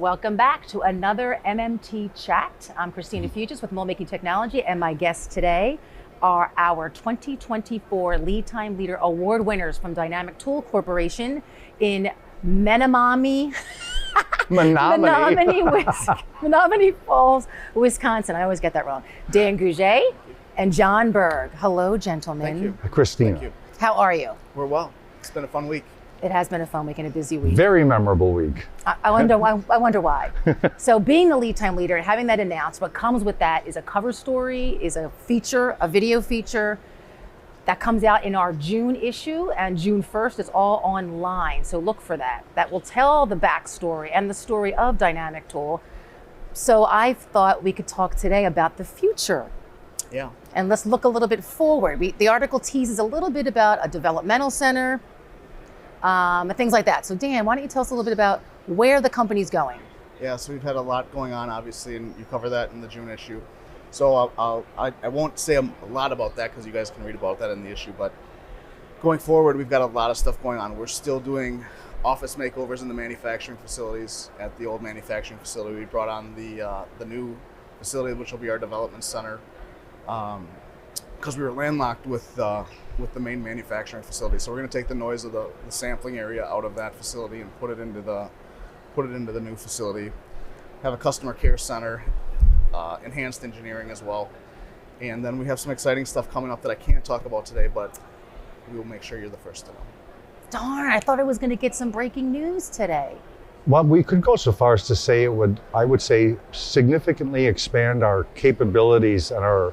welcome back to another MMT Chat. I'm Christina Fuges with Mold Making Technology, and my guests today are our 2024 Lead Time Leader Award winners from Dynamic Tool Corporation in Menominee Falls, Wisconsin. I always get that wrong. Dan Gouge and John Berg. Hello, gentlemen. Thank you. Christina. Thank you. How are you? We're well. It's been a fun week. It has been a fun week and a busy week. Very memorable week. I wonder why. So being the lead time leader and having that announced, what comes with that is a cover story, is a feature, a video feature that comes out in our June issue, and June 1st it's all online. So look for that. That will tell the backstory and the story of Dynamic Tool. So I thought we could talk today about the future. Yeah. And let's look a little bit forward. The article teases a little bit about a developmental center, things like that. So Dan, why don't you tell us a little bit about where the company's going? Yeah, so we've had a lot going on, obviously, and you cover that in the June issue. So I won't say a lot about that because you guys can read about that in the issue, but going forward, we've got a lot of stuff going on. We're still doing office makeovers in the manufacturing facilities. At the old manufacturing facility, we brought on the new facility, which will be our development center, because we were landlocked with the main manufacturing facility. So we're going to take the noise of the sampling area out of that facility and put it into the new facility. Have a customer care center, enhanced engineering as well. And then we have some exciting stuff coming up that I can't talk about today, but we will make sure you're the first to know. Darn, I thought I was going to get some breaking news today. Well, we could go so far as to say I would say, significantly expand our capabilities and our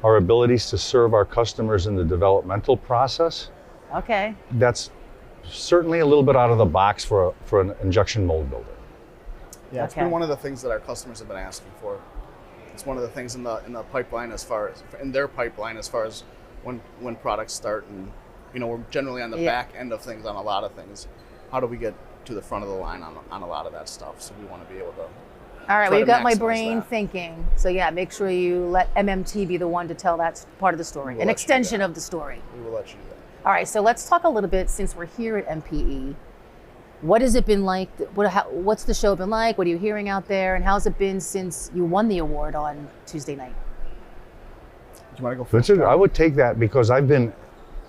abilities to serve our customers in the developmental process. Okay. That's certainly a little bit out of the box for an injection mold builder. Yeah, it's been one of the things that our customers have been asking for. It's one of the things in the pipeline as far as when products start, and we're generally on the back end of things on a lot of things. How do we get to the front of the line on a lot of that stuff? So we want to be able to. All right, well, you got my brain thinking. So yeah, make sure you let MMT be the one to tell that part of the story, an extension of the story. We will let you do that. All right, so let's talk a little bit, since we're here at MPE. What has it been like? What's the show been like? What are you hearing out there? And how's it been since you won the award on Tuesday night? Do you want to go first? I would take that because I've been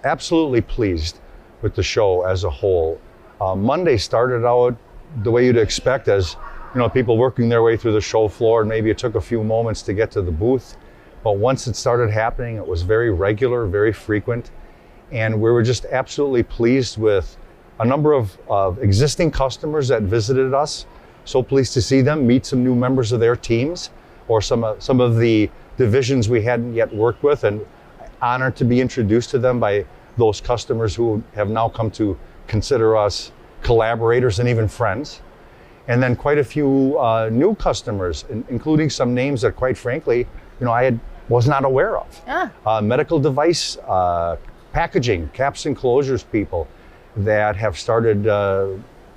absolutely pleased with the show as a whole. Monday started out the way you'd expect, as people working their way through the show floor, and maybe it took a few moments to get to the booth. But once it started happening, it was very regular, very frequent. And we were just absolutely pleased with a number of existing customers that visited us. So pleased to see them, meet some new members of their teams, or some of the divisions we hadn't yet worked with, and honored to be introduced to them by those customers who have now come to consider us collaborators and even friends. And then quite a few new customers, including some names that, quite frankly, I was not aware of. Medical device packaging, caps and closures people that have started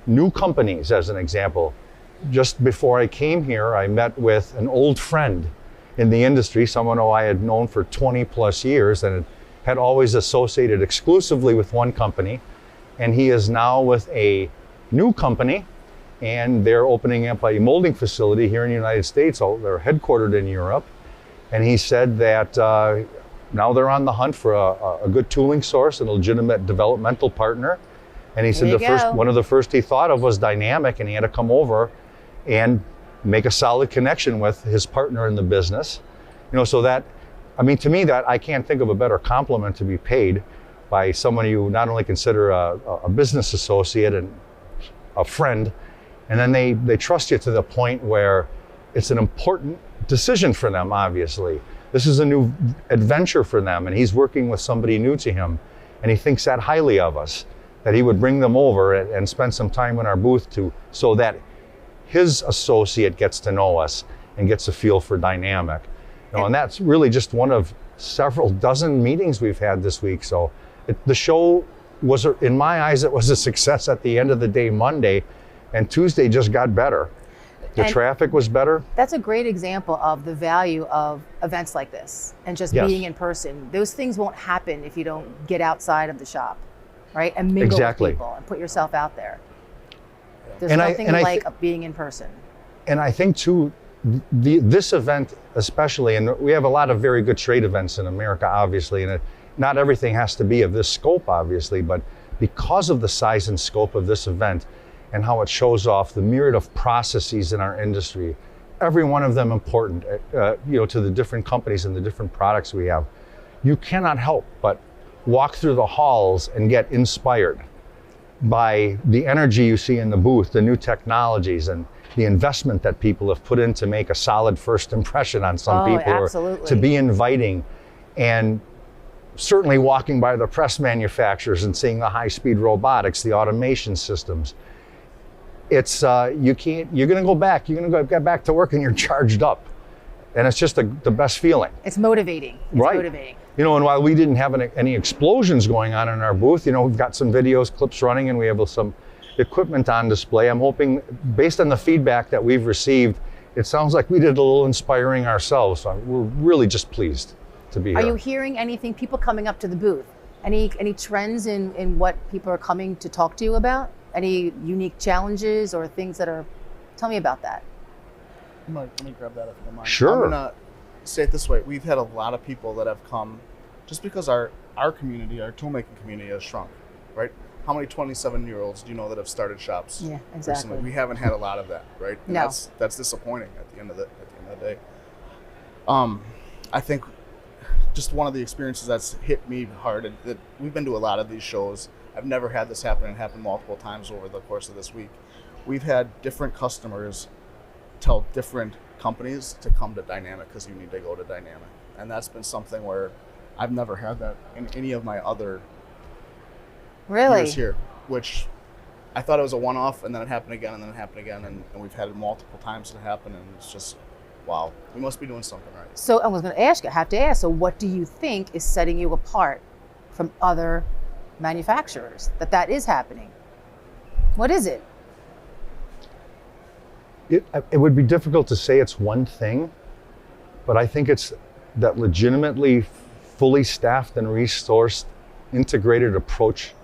new companies, as an example. Just before I came here, I met with an old friend in the industry, someone who I had known for 20 plus years and had always associated exclusively with one company. And he is now with a new company, and they're opening up a molding facility here in the United States. So they're headquartered in Europe. And he said that now they're on the hunt for a good tooling source, a legitimate developmental partner. And he said one of the first he thought of was Dynamic, and he had to come over and make a solid connection with his partner in the business. So that, to me, that I can't think of a better compliment to be paid by someone you not only consider a business associate and a friend, and then they trust you to the point where it's an important decision for them, obviously. This is a new adventure for them, and he's working with somebody new to him, and he thinks that highly of us, that he would bring them over and spend some time in our booth so that his associate gets to know us and gets a feel for Dynamic. And that's really just one of several dozen meetings we've had this week. So the show was, in my eyes, it was a success at the end of the day Monday, and Tuesday just got better. The traffic was better. That's a great example of the value of events like this and just being in person. Those things won't happen if you don't get outside of the shop, right? And mingle with people and put yourself out there. There's nothing like being in person. And I think too, this event especially, and we have a lot of very good trade events in America, obviously, and not everything has to be of this scope, obviously, but because of the size and scope of this event and how it shows off the myriad of processes in our industry, every one of them important, to the different companies and the different products we have, you cannot help but walk through the halls and get inspired by the energy you see in the booth, the new technologies, and the investment that people have put in to make a solid first impression on some people, absolutely. or to be inviting. And certainly walking by the press manufacturers and seeing the high-speed robotics, the automation systems. It's, you're gonna go back, you're gonna get back to work and you're charged up. And it's just the best feeling. It's motivating. It's right. motivating. You know, and while we didn't have any explosions going on in our booth, we've got some videos, clips running, and we have some equipment on display. I'm hoping, based on the feedback that we've received, it sounds like we did a little inspiring ourselves. So we're really just pleased to be here. Are you hearing anything, people coming up to the booth? Any trends in what people are coming to talk to you about? Any unique challenges or things that are, tell me about that. Let me grab that if you don't mind. Sure. I'm gonna say it this way. We've had a lot of people that have come just because our community, our toolmaking community has shrunk, right? How many 27-year-olds do you know that have started shops? Yeah, exactly. Recently? We haven't had a lot of that, right? And No. That's disappointing at the end of the day. I think just one of the experiences that's hit me hard, and that we've been to a lot of these shows. I've never had this happen, and it happened multiple times over the course of this week. We've had different customers tell different companies to come to Dynamic because you need to go to Dynamic. And that's been something where I've never had that in any of my other years here, which I thought it was a one-off, and then it happened again, and then it happened again, and we've had it multiple times to happen, and it's just, wow, we must be doing something right. So I was going to ask you, I have to ask, so what do you think is setting you apart from other manufacturers that is happening? What is it? It would be difficult to say it's one thing, but I think it's that legitimately fully staffed and resourced, integrated approach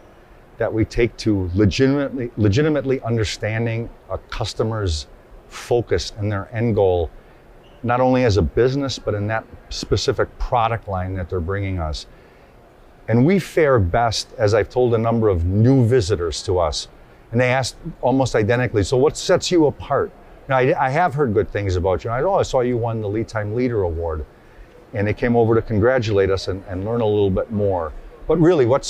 that we take to legitimately understanding a customer's focus and their end goal, not only as a business, but in that specific product line that they're bringing us. And we fare best, as I've told a number of new visitors to us, and they asked almost identically, so what sets you apart? Now, I have heard good things about you. I saw you won the Lead Time Leader Award. And they came over to congratulate us and learn a little bit more. But really, what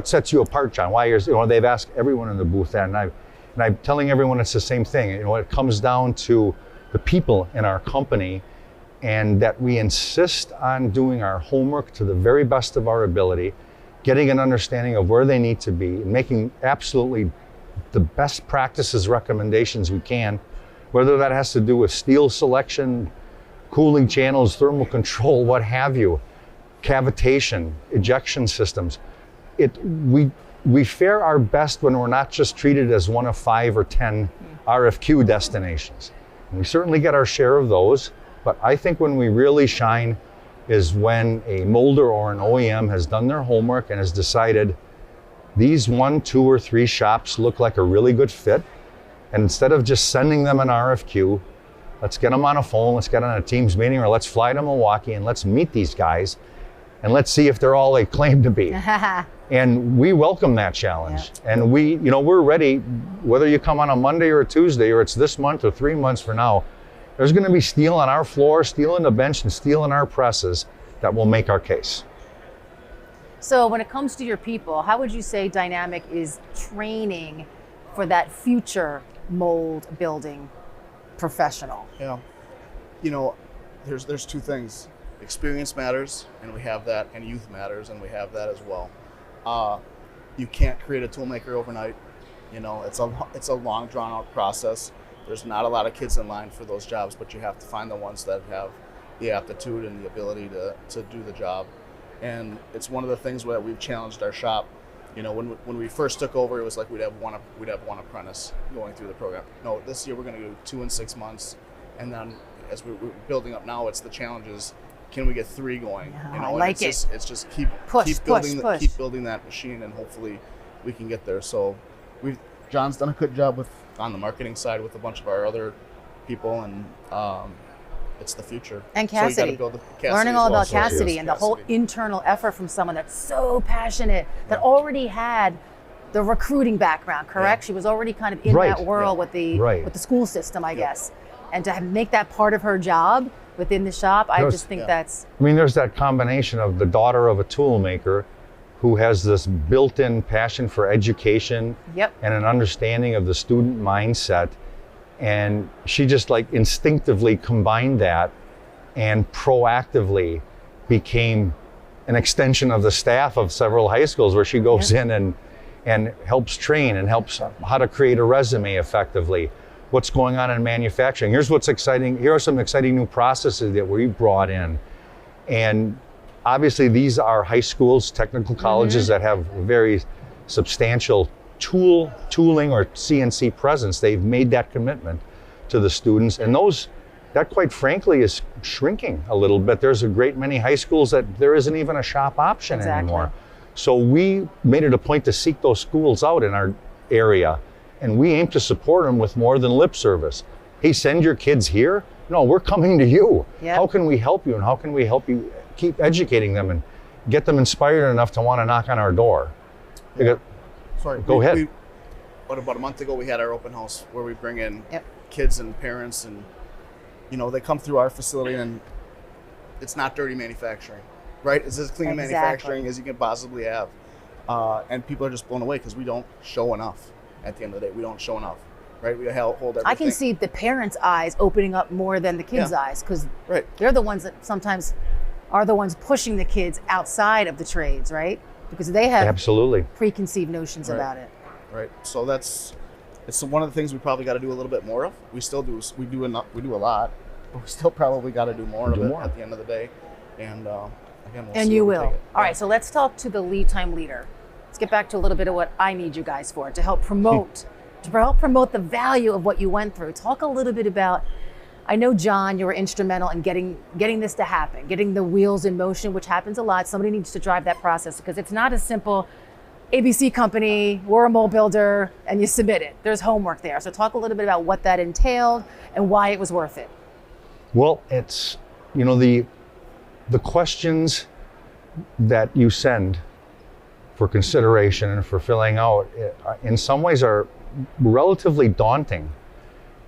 sets you apart, John? Why is, they've asked everyone in the booth that, and I'm telling everyone it's the same thing. It comes down to the people in our company, and that we insist on doing our homework to the very best of our ability, getting an understanding of where they need to be, and making absolutely the best practices recommendations we can, whether that has to do with steel selection, cooling channels, thermal control, what have you, cavitation, ejection systems. We fare our best when we're not just treated as one of 5 or 10 RFQ destinations. And we certainly get our share of those, but I think when we really shine is when a molder or an OEM has done their homework and has decided these 1, 2, or 3 shops look like a really good fit. And instead of just sending them an RFQ, let's get them on a phone, let's get on a Teams meeting, or let's fly to Milwaukee and let's meet these guys and let's see if they're all they claim to be. And we welcome that challenge. Yeah. And we're ready, whether you come on a Monday or a Tuesday, or it's this month or 3 months from now, there's gonna be steel on our floor, steel on the bench, and steel in our presses that will make our case. So when it comes to your people, how would you say Dynamic is training for that future mold building professional? Yeah, there's 2 things. Experience matters, and we have that, and youth matters, and we have that as well. You can't create a toolmaker overnight. It's a long, drawn out process. There's not a lot of kids in line for those jobs, but you have to find the ones that have the aptitude and the ability to do the job. And it's one of the things that we've challenged our shop. When we first took over, it was like we'd have one apprentice going through the program. No, this year we're going to do 2 in 6 months, and then as we're building up now, it's the challenges. Can we get 3 going? I like it. It's just keep building that machine, and hopefully we can get there. So John's done a good job on the marketing side with a bunch of our other people, and it's the future. And So you Cassidy, gotta build Cassidy learning as all well. about Cassidy and the whole internal effort from someone that's so passionate, that already had the recruiting background, correct? Yeah. She was already kind of in Right. that world with the school system, I guess. And to make that part of her job within the shop, I just think that's... I mean, there's that combination of the daughter of a tool maker who has this built-in passion for education and an understanding of the student mindset. And she just like instinctively combined that and proactively became an extension of the staff of several high schools, where she goes in and helps train and helps how to create a resume effectively. What's going on in manufacturing. Here's what's exciting. Here are some exciting new processes that we brought in. And obviously these are high schools, technical colleges that have very substantial tooling or CNC presence. They've made that commitment to the students, and that quite frankly is shrinking a little bit. There's a great many high schools that there isn't even a shop option anymore. So we made it a point to seek those schools out in our area, and we aim to support them with more than lip service. Hey, send your kids here? No, we're coming to you. How can we help you, and how can we help you keep educating them and get them inspired enough to want to knock on our door? Go ahead. About a month ago, we had our open house where we bring in kids and parents, and they come through our facility, and it's not dirty manufacturing, right? It's as clean manufacturing as you can possibly have, and people are just blown away because we don't show enough. At the end of the day, we don't show enough, right? We hold everything. I can see the parents' eyes opening up more than the kids' eyes, because they're the ones that sometimes are the ones pushing the kids outside of the trades, right? Because they have preconceived notions about it. Right. So it's one of the things we probably got to do a little bit more of. We still do. We do a lot, but we still probably got to do more of it at the end of the day. And again, we'll see you where we will. take it. All right. So let's talk to the lead time leader. Let's get back to a little bit of what I need you guys for to help promote the value of what you went through. Talk a little bit about. I know, John, you were instrumental in getting this to happen, getting the wheels in motion, which happens a lot. Somebody needs to drive that process, because it's not a simple ABC company, we're a mold builder, and you submit it. There's homework there. So talk a little bit about what that entailed and why it was worth it. Well, it's, the questions that you send for consideration and for filling out, in some ways are relatively daunting.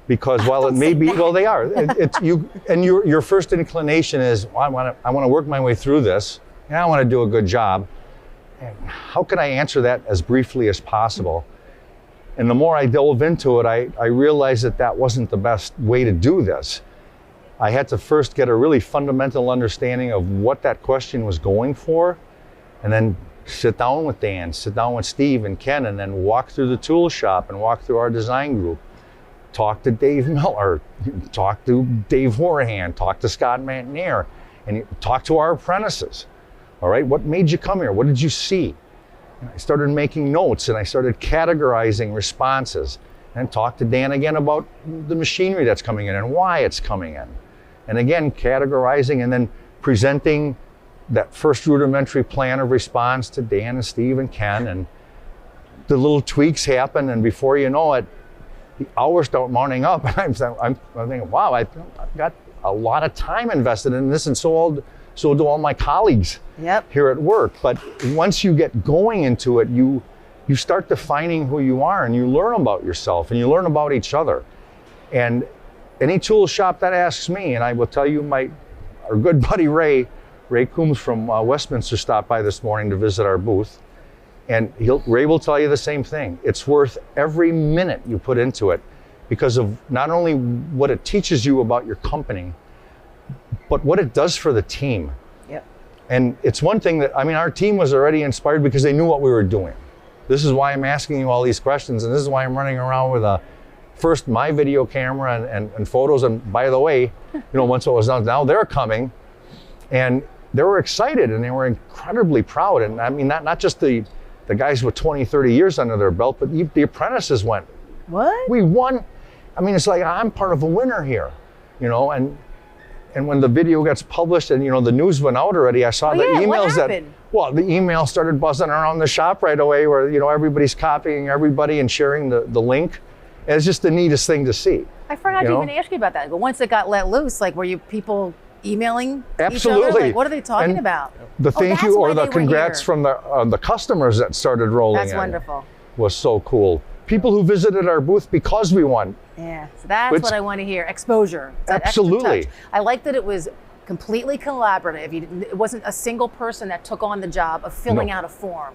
Because while it may be, well, they are. It's you, and your first inclination is, well, I want to work my way through this, and I want to do a good job. And how can I answer that as briefly as possible? And the more I dove into it, I realized that wasn't the best way to do this. I had to first get a really fundamental understanding of what that question was going for, and then sit down with Dan, sit down with Steve and Ken, and then walk through the tool shop and walk through our design group. Talk to Dave Miller, talk to Dave Horahan, talk to Scott Mantnier, and talk to our apprentices. All right, what made you come here? What did you see? And I started making notes, and I started categorizing responses, and talk to Dan again about the machinery that's coming in and why it's coming in. And again, categorizing and then presenting that first rudimentary plan of response to Dan and Steve and Ken, and the little tweaks happen, and before you know it, the hours start mounting up, and I'm thinking, wow, I've got a lot of time invested in this, and so do all my colleagues here at work. But once you get going into it, you start defining who you are, and you learn about yourself, and you learn about each other. And any tool shop that asks me, and I will tell you, our good buddy Ray Coombs from Westminster stopped by this morning to visit our booth. And Ray will tell you the same thing. It's worth every minute you put into it, because of not only what it teaches you about your company, but what it does for the team. And it's one thing that, our team was already inspired because they knew what we were doing. This is why I'm asking you all these questions, and this is why I'm running around with my video camera and photos. And by the way, once it was done, now they're coming, and they were excited, and they were incredibly proud. And not just the guys with 20, 30 years under their belt, but the apprentices went, what? We won. It's like, I'm part of a winner here, and when the video gets published and, the news went out already, I saw the emails the email started buzzing around the shop right away, where, everybody's copying everybody and sharing the link. And it's just the neatest thing to see. I forgot to even ask you about that. But once it got let loose, like, were you people emailing each other? Absolutely. Like, what are they talking about? The thank you or the congrats from from the customers that started rolling in. That's wonderful. Was so cool. People who visited our booth because we won. Yeah, so that's what I want to hear. Exposure. That absolutely. Extra touch. I like that it was completely collaborative. It wasn't a single person that took on the job of filling out a form,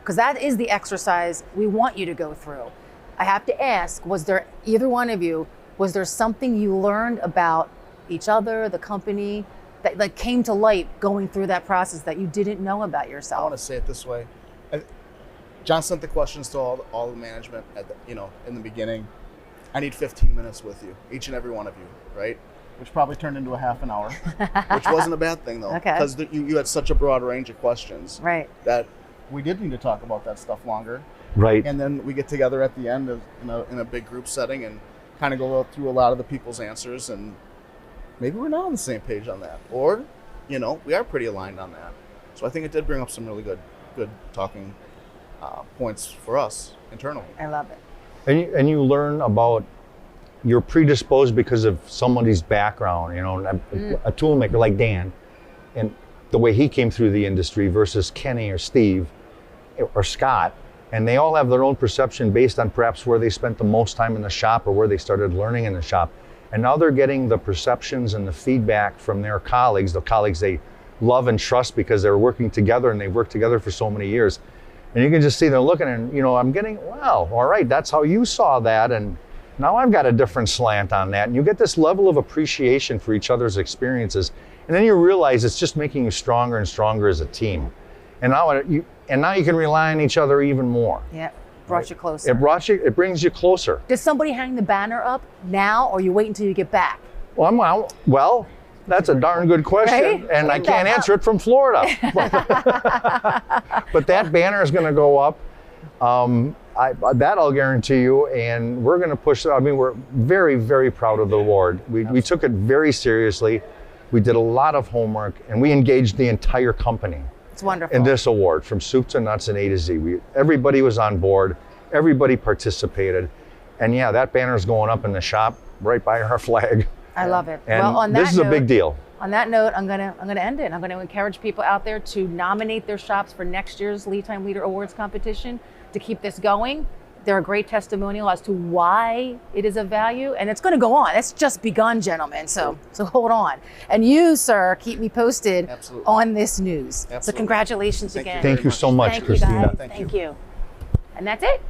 because that is the exercise we want you to go through. I have to ask, was there, either one of you, was there something you learned about each other, the company, that like came to light going through that process that you didn't know about yourself? I want to say it this way. John sent the questions to all the management at the, in the beginning. I need 15 minutes with you, each and every one of you, right? Which probably turned into a half an hour, which wasn't a bad thing though, because you had such a broad range of questions, right? That we did need to talk about that stuff longer, right? And then we get together at the end in a big group setting and kind of go through a lot of the people's answers, and maybe we're not on the same page on that, or we are pretty aligned on that. So I think it did bring up some really good talking points for us internally. I love it. And you learn about, you're predisposed because of somebody's background, a toolmaker like Dan, and the way he came through the industry versus Kenny or Steve or Scott. And they all have their own perception based on perhaps where they spent the most time in the shop or where they started learning in the shop. And now they're getting the perceptions and the feedback from their colleagues, the colleagues they love and trust because they're working together and they've worked together for so many years. And you can just see them looking and, I'm getting, wow, all right, that's how you saw that. And now I've got a different slant on that. And you get this level of appreciation for each other's experiences. And then you realize it's just making you stronger and stronger as a team. And now you can rely on each other even more. Yeah, brought you closer. It brings you closer. Does somebody hang the banner up now, or you wait until you get back? Well, that's a darn good question, right? And I can't answer it from Florida. But that banner is going to go up. That I'll guarantee you, and we're going to push it. I mean, we're very, very proud of the award. We took it very seriously. We did a lot of homework, and we engaged the entire company. It's wonderful. In this award, from soup to nuts and A to Z. Everybody was on board. Everybody participated. And yeah, that banner is going up in the shop right by our flag. I love it. And well, on that this is a big deal. On that note, I'm gonna end it. I'm gonna encourage people out there to nominate their shops for next year's Lead Time Leader Awards competition to keep this going. They're a great testimonial as to why it is of value, and it's gonna go on. It's just begun, gentlemen, so hold on. And you, sir, keep me posted on this news. Absolutely. So congratulations again. Thank you so much, Christina. Thank you. And that's it.